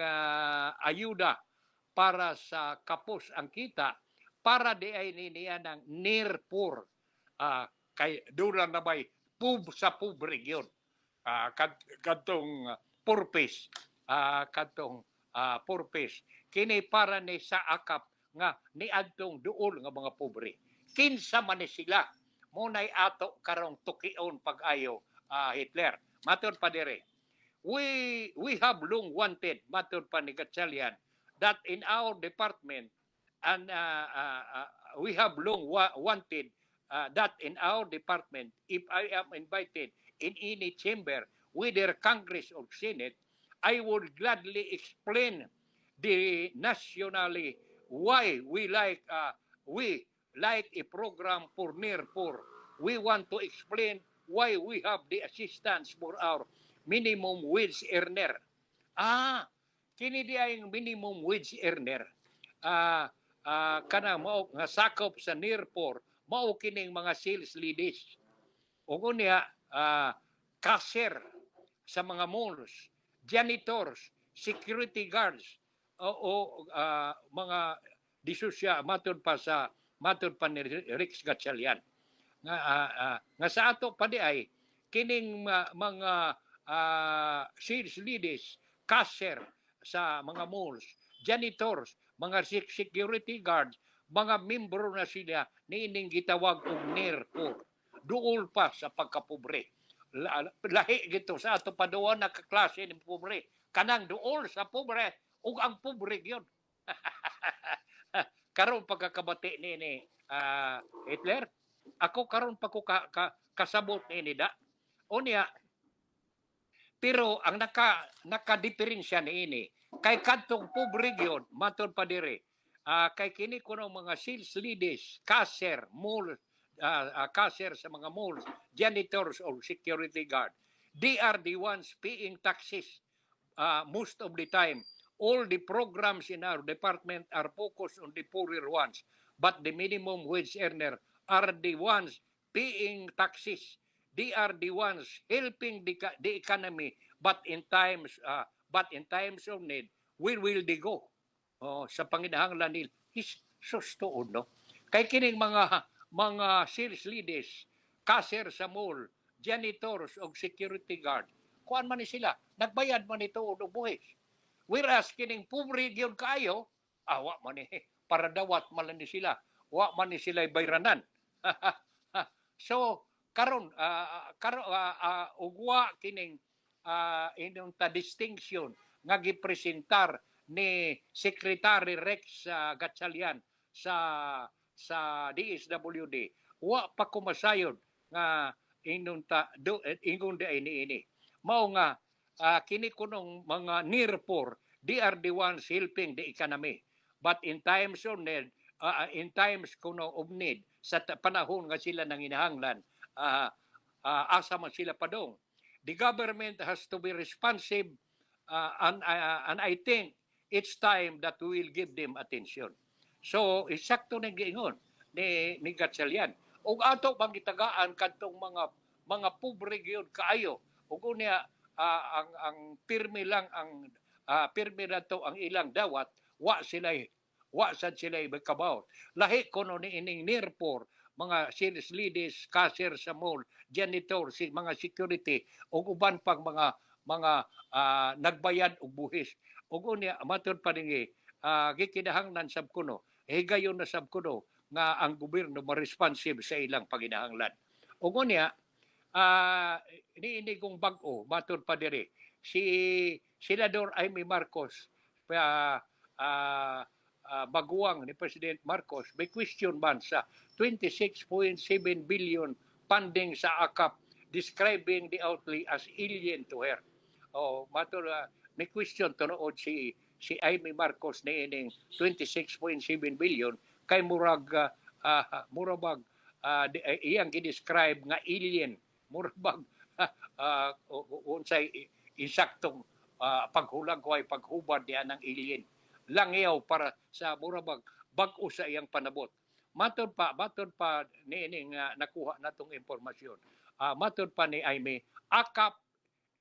ayuda para sa kapos ang kita para diay niya ng near poor kay dura na bay sa pobre yun. Kadtong purpose purpose kini para ni sa AKAP nga niadtong duol nga mga pobre. Kinsa man ni sila munay ato karong tukion pag-ayo Hitler. Matud pa dire. We have long wanted, matud pa ni Gatchalian, that in our department and we have long wanted that in our department, if I am invited in any chamber, whether Congress or Senate, I would gladly explain the nationally why we like a program for near poor. We want to explain why we have the assistance for our minimum wage earner. Kini di ay minimum wage earner. Kana mao nga sakop sa near poor, mao kining mga sales ladies. O kunya cashier sa mga malls, janitors, security guards, o mga disusya matud pa ni Rex Gatchalian. Nga sa ato pa di ay kining mga sales ladies, cashier sa mga malls, janitors, mga security guards, mga membro na sila ni ining gitawag og near poor. Duol pa sa pagkapobre. Lahi gito sa ato paduan na kaklase ng pobre. Kanang duol sa pobre ug ang pobre gyud. Karon pagkakabati ni Hitler, ako karon pa ko kasabot ni da. Unya pero ang nakadiferensya niini kay kadtong pobre gyud matud pa dire. Kay kini kuno mga sales ladies, cashier, mall, cashier sa mga malls, janitors or security guard. They are the ones paying taxes most of the time. All the programs in our department are focused on the poorer ones. but the minimum wage earner are the ones paying taxes. They are the ones helping the economy, but in times of need, where will they go? Sa panginahanglan nila, is sustuod, no? Kay kining mga sales leaders, cashier sa mall, janitors o security guard, kuan man ni sila, nagbayad man ito og buhis. Whereas kining pobre gyud kaayo, wa man ni para dawat man ni sila, wa man ni sila bayranan. So karon ugwa kining inyong ta distinction nga gipresentar ni Secretary Rex Gatchalian sa DSWD, wa pa kumasayod nga ingon da ini mao nga kini kunong mga near poor, they are the ones helping the economy, but in times of need, of need sa panahon nga sila nanginahanglan, asa man sila padong. The government has to be responsive, and I think it's time that we will give them attention. So, eksakto na giingon ni Gatchalian. O ato pang itagaan kantong mga pobre gyud kaayo. Ug unya ang pirmi lang pirmi na to ang ilang dawat, wa sad sila kabaw. Lahi kono ni ining near poor, mga sales leaders, cashier sa mall, janitor, mga security, ug uban pang mga nagbayad og buhis. Ug unya matud pa dingi gikinahanglan sab kuno, higayon na sab kuno nga ang gobyerno ma-responsive sa ilang panginahanglan. Ug unya niini kong bag-o matud pa diri si Senador Amy Marcos baguang ni President Marcos, may question man sa 26.7 billion funding sa AKAP, describing the outlay as alien to her. Matur may question tunood si Amy Marcos ni ining 26.7 billion kay murag iyang gi-describe nga alien, murag unsay insaktong paghulag ko ay paghubad diyan ng alien. Langyaw para sa murabag bag-o sa iyang panabot. Matod pa ni ining nakuha natong impormasyon. Matod pa ni Aimee, AKAP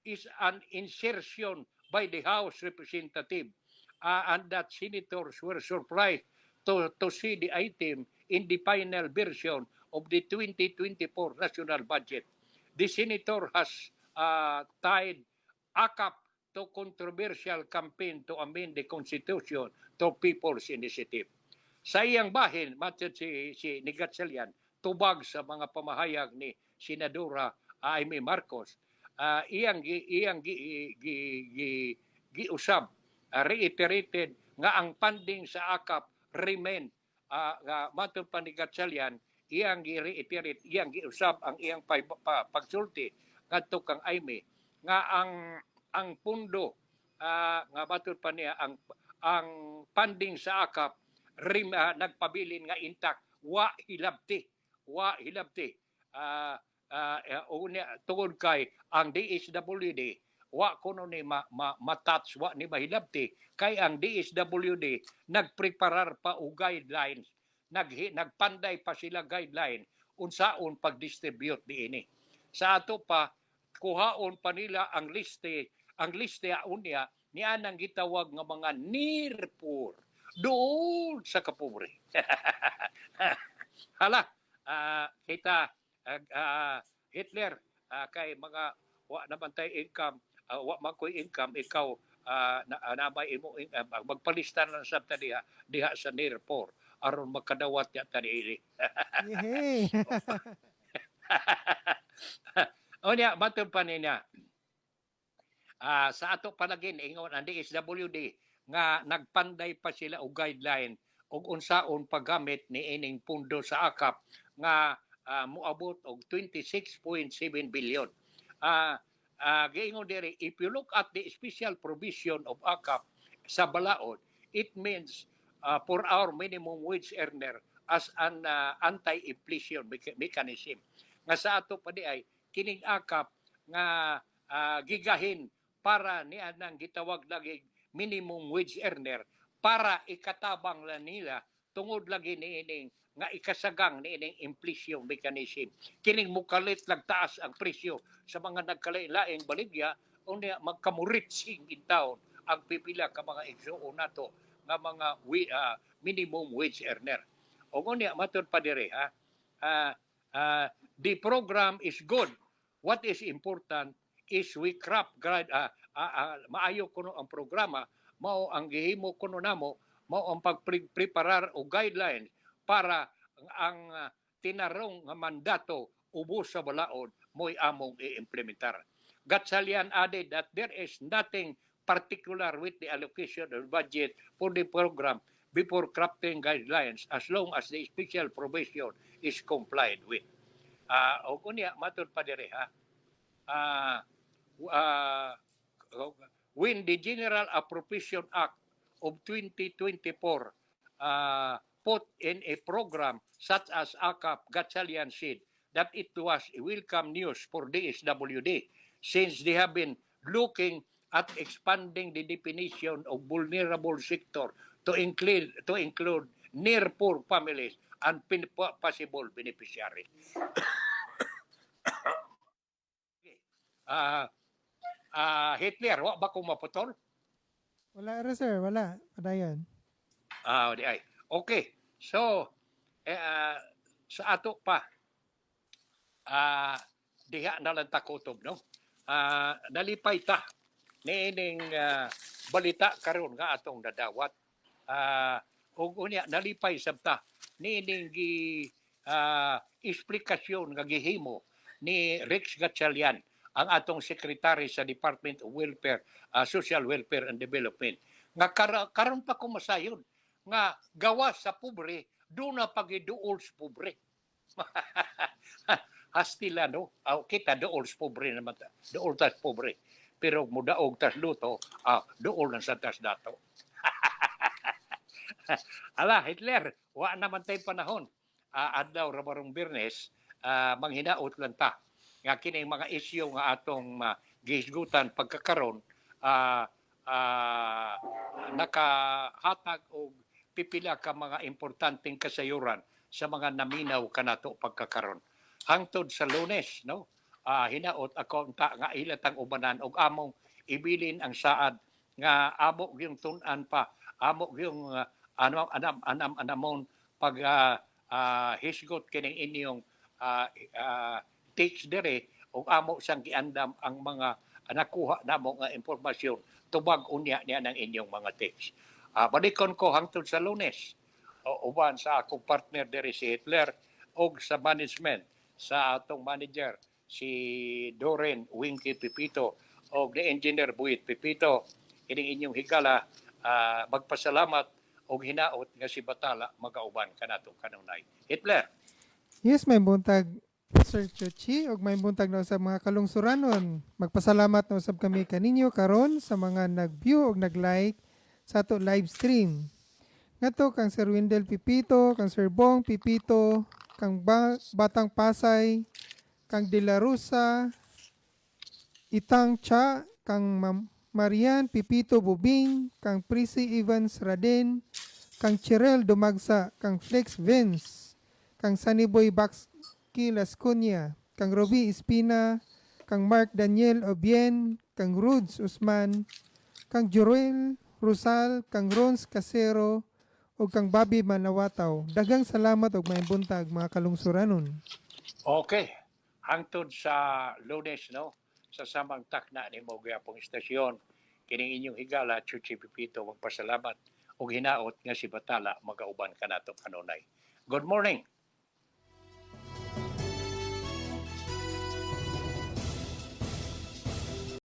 is an insertion by the House Representative, and that senators were surprised to see the item in the final version of the 2024 national budget. The senator has tied AKAP to controversial campaign to amend the Constitution to People's Initiative. Sa iyang bahin, matod si Gatchalian, tubag sa mga pamahayag ni Senadora Amy Marcos, iyang giusab, reiterated nga ang funding sa AKAP remain, matod pa ni Gatchalian, iyang gi-reiterate, iyang giusab ang iyang pagsulti ngadto kang Amy nga ang pundo nga matod pa niya ang funding sa AKAP nagpabilin nga intact, wa hilabti tungod kay ang DSWD wa kuno ni matouch, wa ni mahilabti kay ang DSWD nagpreparar pa og guidelines, nagpanday pa sila guideline unsaon pag-distribute diini. Sa ato pa kuhaon pa nila ang liste unya ni anang gitawag nga mga near poor doon sa kapobre. Hala, kita Hitler kay mga wa naman tay income, wa man koy income, ikaw nabay imo magpalista na sa diha sa near poor aron makadawat ya tani. Yehey. Onya matod pa niya. Sa ato palagin ingon ang DSWD nga nagpanday pa sila og guideline og unsaon paggamit ni ining pundo sa AKAP nga moabot og 26.7 billion. Giingon diri, if you look at the special provision of AKAP sa balaod, it means for our minimum wage earner as an anti-inflation mechanism. Nga sa ato pa di ay kining AKAP nga gigahin para ni anang gitawag lagi minimum wage earner para ikatabang la nila tungod lagi niining nga ikasagang niining inflation mechanism. Kining mukalit lagtaas ang presyo sa mga nagkalain-laing baligya unya magkamuritsing in town ang pipila ka mga igsuon nato nga mga minimum wage earner. O unya matud pa dire ha. The program is good. What is important is we craft maayo kuno ang programa, mao ang gihimo kuno namo, mao ang pagpreparar o guidelines para ang tinarong nga mandato ubos sa balaod mo'y among i-implementar. Gatchalian added that there is nothing particular with the allocation of budget for the program before crafting guidelines as long as the special provision is complied with. O kunya matud pa dire ha. When the General Appropriation Act of 2024 put in a program such as AKAP, Gatchalian said that it was welcome news for DSWD since they have been looking at expanding the definition of vulnerable sector to include near poor families and possible beneficiaries. Hitler, wa ba kung maputol? Wala ra sir, wala. Padayon. Di ay. Okay. So, sa ato pa, diha na lang takutob, no? Nalipay ta niining balita karon nga atong dadawat. Ug unya nalipay sabta niining eksplikasyon nga gihimo ni Rex Gatchalian, ang atong secretary sa Department of Welfare, Social Welfare and Development. Nga karon pa ko masayon nga gawas sa pobre, doon na pagiduol sa pobre. Hastila, no? Kita dool sa pobre naman ta. Dool tas pobre. Pero mudaog tas luto, dool lang sa tas dato. Ala, Hitler, wa naman tayo panahon. Adlaw rabarong Biyernes, manghinaot lang ta. Nga kining mga isyu nga atong gihisgutan pagkakaron, nakahatag og pipila ka mga importanteng kasayuran sa mga naminaw kanato pagkakaron. Hangtod sa Lunes, no? Hinaot ako nga ilatang ubanan og among ibilin ang saad nga amo gyung tun-an pa, amo gyung anamon pag hisgot kining inyong text dire ug amo sang giandam ang mga nakuha namo nga impormasyon tubag unya niya ng inyong mga text. Balikon ko hangtod sa Lunes, uban sa akong partner diri si Hitler og sa management sa atong manager si Doren Winky Pipito o the engineer Buit Pipito, ining inyong higala, magpasalamat o hinaot nga si Batala magauban kanato kanunay. Hitler. Yes, may buntag Sir Chuchi ug may buntag na sa mga kalungsuranon. Magpasalamat na usab kami kaninyo karon sa mga nag-view ug nag-like sa ato live stream. Ngadto kang Sir Wendell Pipito, kang Sir Bong Pipito, kang Batang Pasay, kang De La Rosa, Itang Cha, kang Marian Pipito Bubing, kang Prissy Evans Raden, kang Chirel Dumagsa, kang Flex Vince, kang Sunnyboy Baxki Lascunia, kang Roby Espina, kang Mark Daniel Obien, kang Rudes Usman, kang Joruel Rosal, kang Rons Casero, o kang Bobby Manawataw. Daghang salamat og may buntag mga kalungsuranon. Okay. Hangtod sa Lunes, no? Sa samang takna ni mo gyapong istasyon, kining inyong higala Chuchi Pipito magpasalamat og hinaot nga si Batala magauban kanato kanunay. Good morning.